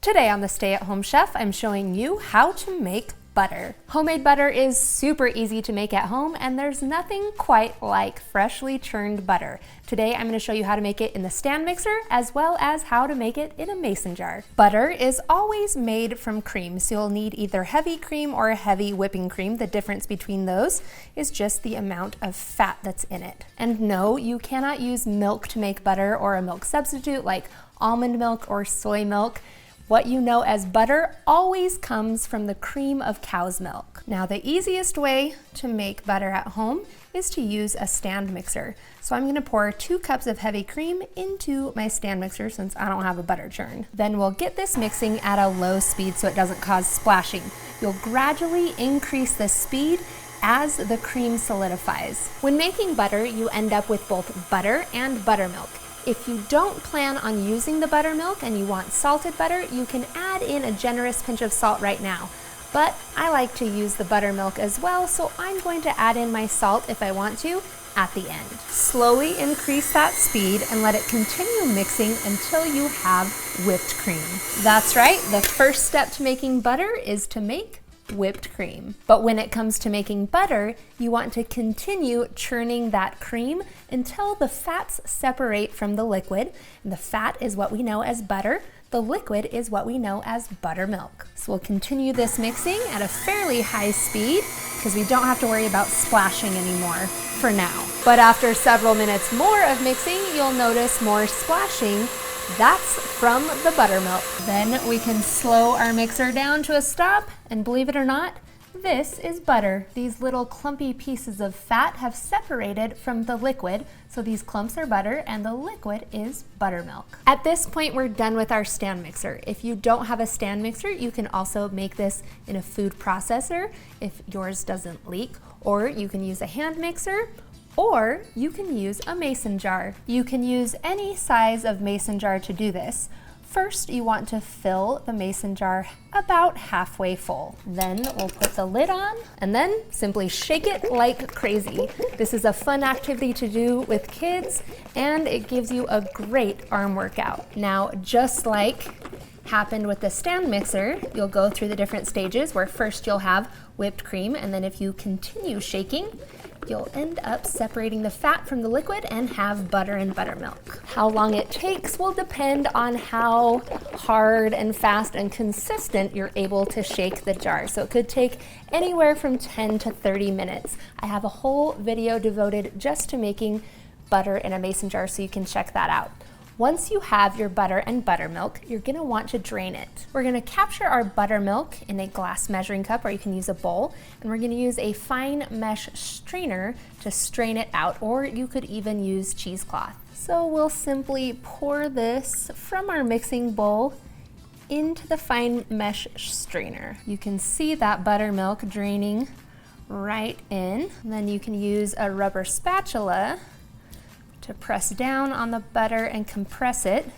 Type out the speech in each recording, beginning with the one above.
Today on the Stay at Home Chef, I'm showing you how to make butter. Homemade butter is super easy to make at home, and there's nothing quite like freshly churned butter. Today I'm going to show you how to make it in the stand mixer as well as how to make it in a mason jar. Butter is always made from cream, so you'll need either heavy cream or heavy whipping cream. The difference between those is just the amount of fat that's in it. And no, you cannot use milk to make butter or a milk substitute like almond milk or soy milk. What you know as butter always comes from the cream of cow's milk. Now, the easiest way to make butter at home is to use a stand mixer. So I'm gonna pour 2 cups of heavy cream into my stand mixer since I don't have a butter churn. Then we'll get this mixing at a low speed so it doesn't cause splashing. You'll gradually increase the speed as the cream solidifies. When making butter, you end up with both butter and buttermilk. If you don't plan on using the buttermilk and you want salted butter, you can add in a generous pinch of salt right now. But I like to use the buttermilk as well, so I'm going to add in my salt if I want to at the end. Slowly increase that speed and let it continue mixing until you have whipped cream. That's right, the first step to making butter is to make whipped cream. But when it comes to making butter, you want to continue churning that cream until the fats separate from the liquid. And the fat is what we know as butter. The liquid is what we know as buttermilk. So we'll continue this mixing at a fairly high speed because we don't have to worry about splashing anymore for now. But after several minutes more of mixing, you'll notice more splashing. That's from the buttermilk. Then we can slow our mixer down to a stop, and believe it or not, this is butter. These little clumpy pieces of fat have separated from the liquid, so these clumps are butter and the liquid is buttermilk. At this point, we're done with our stand mixer. If you don't have a stand mixer, you can also make this in a food processor if yours doesn't leak, or you can use a hand mixer, or you can use a mason jar. You can use any size of mason jar to do this. First, you want to fill the mason jar about halfway full. Then we'll put the lid on and then simply shake it like crazy. This is a fun activity to do with kids, and it gives you a great arm workout. Now, just like happened with the stand mixer, you'll go through the different stages where first you'll have whipped cream, and then if you continue shaking, you'll end up separating the fat from the liquid and have butter and buttermilk. How long it takes will depend on how hard and fast and consistent you're able to shake the jar. So it could take anywhere from 10 to 30 minutes. I have a whole video devoted just to making butter in a mason jar, so you can check that out. Once you have your butter and buttermilk, you're gonna want to drain it. We're gonna capture our buttermilk in a glass measuring cup, or you can use a bowl, and we're gonna use a fine mesh strainer to strain it out, or you could even use cheesecloth. So we'll simply pour this from our mixing bowl into the fine mesh strainer. You can see that buttermilk draining right in. And then you can use a rubber spatula to press down on the butter and compress it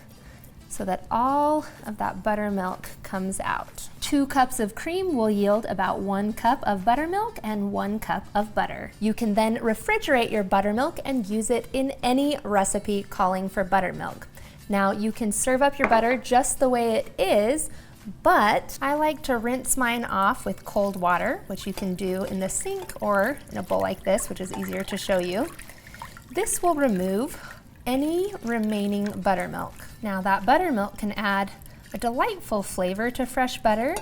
so that all of that buttermilk comes out. 2 cups of cream will yield about 1 cup of buttermilk and 1 cup of butter. You can then refrigerate your buttermilk and use it in any recipe calling for buttermilk. Now, you can serve up your butter just the way it is, but I like to rinse mine off with cold water, which you can do in the sink or in a bowl like this, which is easier to show you. This will remove any remaining buttermilk. Now, that buttermilk can add a delightful flavor to fresh butter,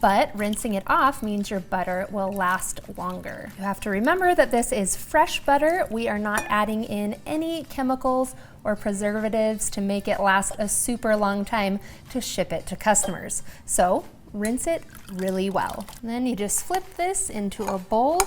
but rinsing it off means your butter will last longer. You have to remember that this is fresh butter. We are not adding in any chemicals or preservatives to make it last a super long time to ship it to customers. So rinse it really well. And then you just flip this into a bowl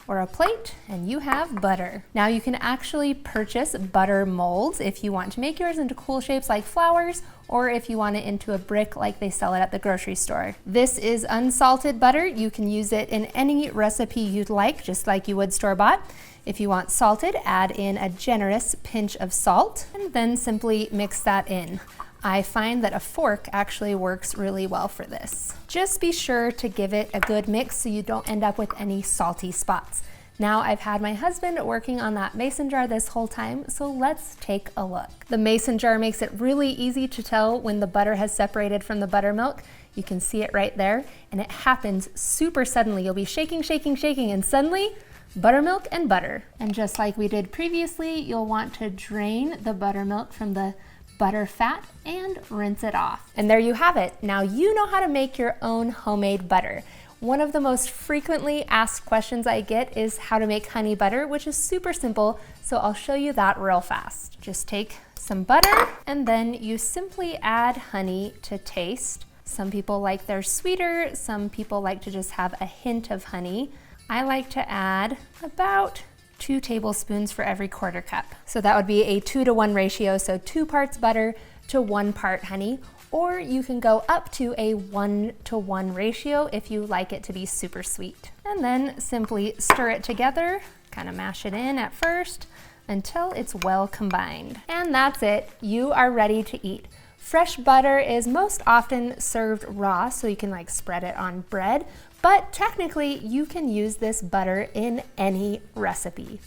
or a plate, and you have butter. Now, you can actually purchase butter molds if you want to make yours into cool shapes like flowers, or if you want it into a brick like they sell it at the grocery store. This is unsalted butter. You can use it in any recipe you'd like, just like you would store-bought. If you want salted, add in a generous pinch of salt, and then simply mix that in. I find that a fork actually works really well for this. Just be sure to give it a good mix so you don't end up with any salty spots. Now I've had my husband working on that mason jar this whole time, so let's take a look. The mason jar makes it really easy to tell when the butter has separated from the buttermilk. You can see it right there, and it happens super suddenly. You'll be shaking, shaking, shaking, and suddenly, buttermilk and butter. And just like we did previously, you'll want to drain the buttermilk from the butter fat and rinse it off. And there you have it. Now you know how to make your own homemade butter. One of the most frequently asked questions I get is how to make honey butter, which is super simple, so I'll show you that real fast. Just take some butter and then you simply add honey to taste. Some people like theirs sweeter, some people like to just have a hint of honey. I like to add about 2 tablespoons for every 1/4 cup. So that would be a 2-to-1 ratio, so 2 parts butter to 1 part honey, or you can go up to a 1-to-1 ratio if you like it to be super sweet. And then simply stir it together, kind of mash it in at first until it's well combined. And that's it, you are ready to eat. Fresh butter is most often served raw, so you can like spread it on bread, but technically you can use this butter in any recipe.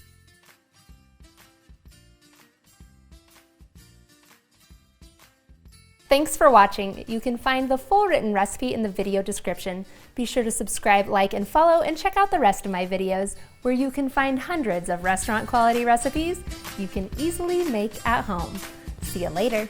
Thanks for watching. You can find the full written recipe in the video description. Be sure to subscribe, like, and follow, and check out the rest of my videos where you can find hundreds of restaurant quality recipes you can easily make at home. See you later.